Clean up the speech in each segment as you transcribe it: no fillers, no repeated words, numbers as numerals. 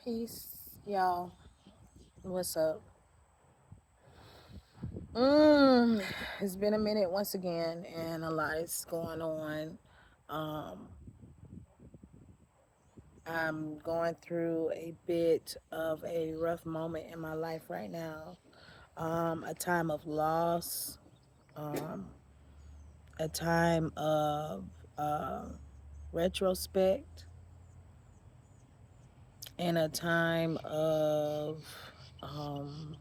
Peace, y'all. What's up? It's been a minute once again, and a lot is going on. Um, I'm going through a bit of a rough moment in my life right now. A time of loss, um, a time of uh, retrospect, and a time of um,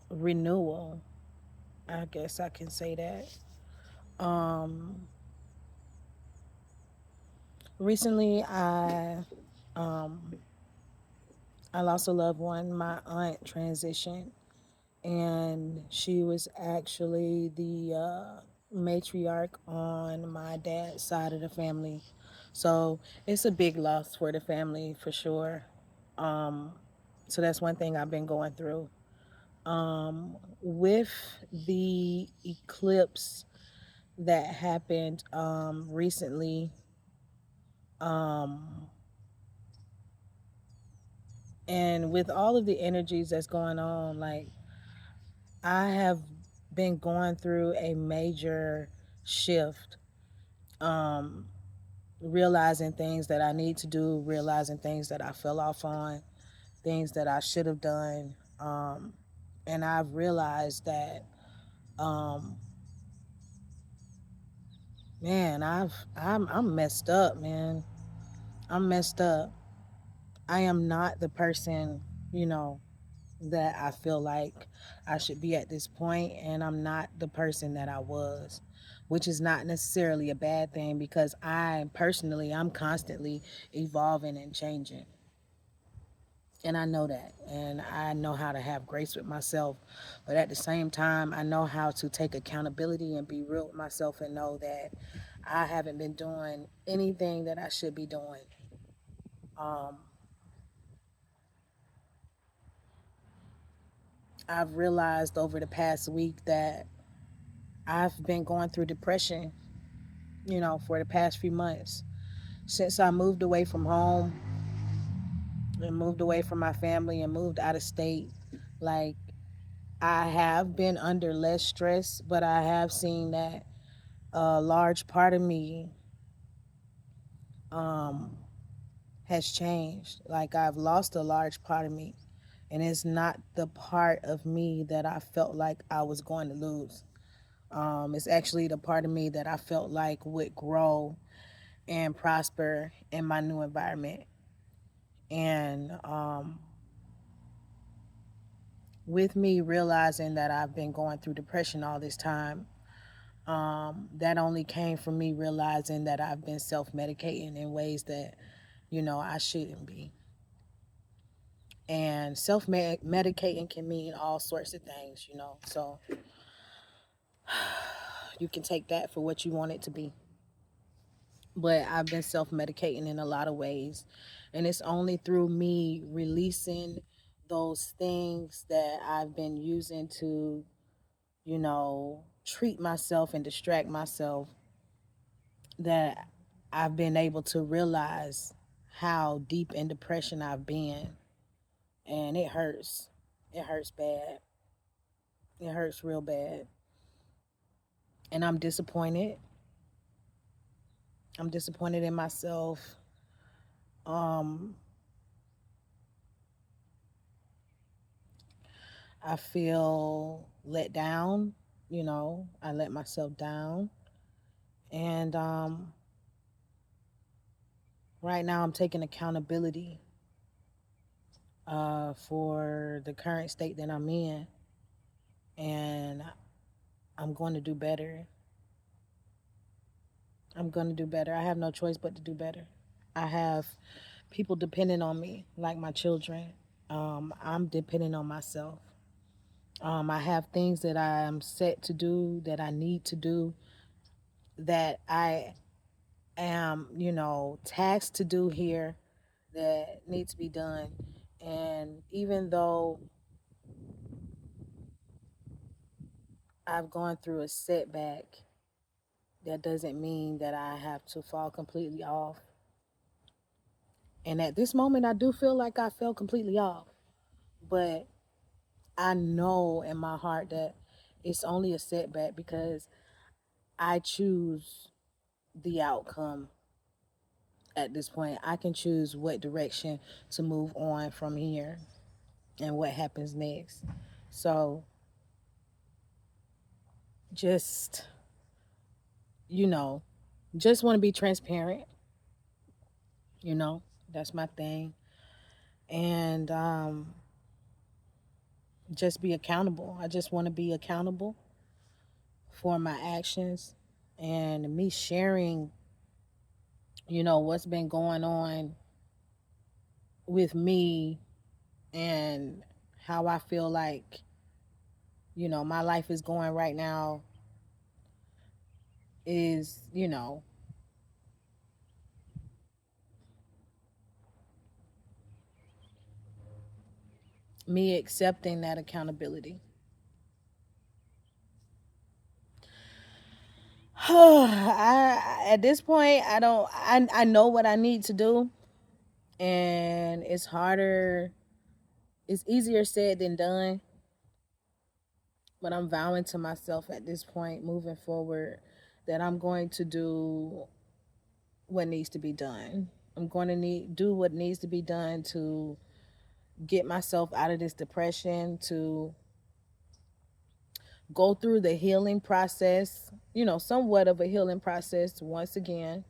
renewal. I guess I can say that. Um, Recently, um, I lost a loved one. My aunt transitioned, and she was actually the matriarch on my dad's side of the family. So it's a big loss for the family for sure. Um, so that's one thing I've been going through. With the eclipse that happened recently, um, and with all of the energies that's going on, like I have been going through a major shift, um realizing things that I need to do, realizing things that I fell off on, things that I should have done. And I've realized that, um man, I'm messed up, man. I'm messed up. I am not the person, you know, that I feel like I should be at this point, and I'm not the person that I was, which is not necessarily a bad thing because I'm constantly evolving and changing. And I know that. And I know how to have grace with myself. But at the same time, I know how to take accountability and be real with myself and know that I haven't been doing anything that I should be doing. Um, I've realized over the past week that I've been going through depression, for the past few months. Since I moved away from home and moved away from my family and moved out of state, like I have been under less stress, but I have seen that a large part of me um, has changed. Like I've lost a large part of me, and it's not the part of me that I felt like I was going to lose. It's actually the part of me that I felt like would grow and prosper in my new environment. And with me realizing that I've been going through depression all this time, that only came from me realizing that I've been self medicating in ways that, I shouldn't be. And self medicating can mean all sorts of things, So you can take that for what you want it to be. But I've been self medicating in a lot of ways. And it's only through me releasing those things that I've been using to, treat myself and distract myself that I've been able to realize how deep in depression I've been. And it hurts. It hurts bad. It hurts real bad. And I'm disappointed. I'm disappointed in myself. Um, I feel let down. I let myself down. And right now, I'm taking accountability for the current state that I'm in. And I'm going to do better. I'm going to do better. I have no choice but to do better. I have people depending on me, like my children. I'm depending on myself. I have things that I am set to do, that I need to do, that I am, tasked to do here that need to be done. And even though I've gone through a setback, that doesn't mean that I have to fall completely off. And at this moment, I do feel like I fell completely off. But I know in my heart that it's only a setback because I choose the outcome at this point. I can choose what direction to move on from here and what happens next. So just, you know, just want to be transparent, you know, that's my thing. And just be accountable. I just want to be accountable for my actions and me sharing, what's been going on with me and how I feel like, my life is going right now is, me accepting that accountability. At this point, I don't, I know what I need to do, and it's harder, it's easier said than done, but I'm vowing to myself at this point moving forward that I'm going to do what needs to be done. I'm going to do what needs to be done to get myself out of this depression, to go through the healing process, somewhat of a healing process once again.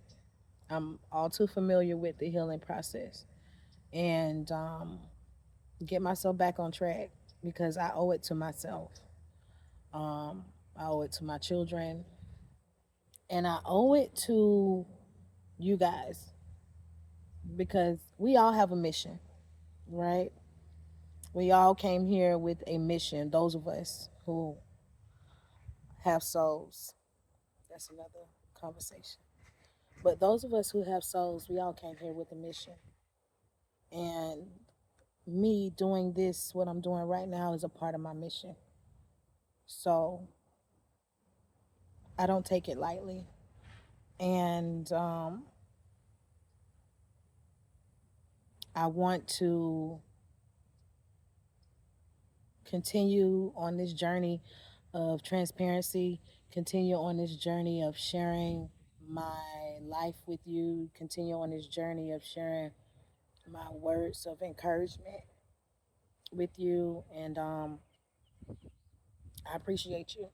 I'm all too familiar with the healing process, and get myself back on track because I owe it to myself. I owe it to my children, and I owe it to you guys because we all have a mission, right? We all came here with a mission, those of us who have souls. That's another conversation. But those of us who have souls, we all came here with a mission. And me doing this, what I'm doing right now, is a part of my mission. So I don't take it lightly. And I want to continue on this journey of transparency, continue on this journey of sharing my life with you, continue on this journey of sharing my words of encouragement with you. And I appreciate you.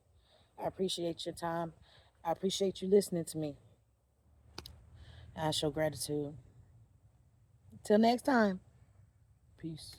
I appreciate your time. I appreciate you listening to me. I show gratitude. Till next time. Peace.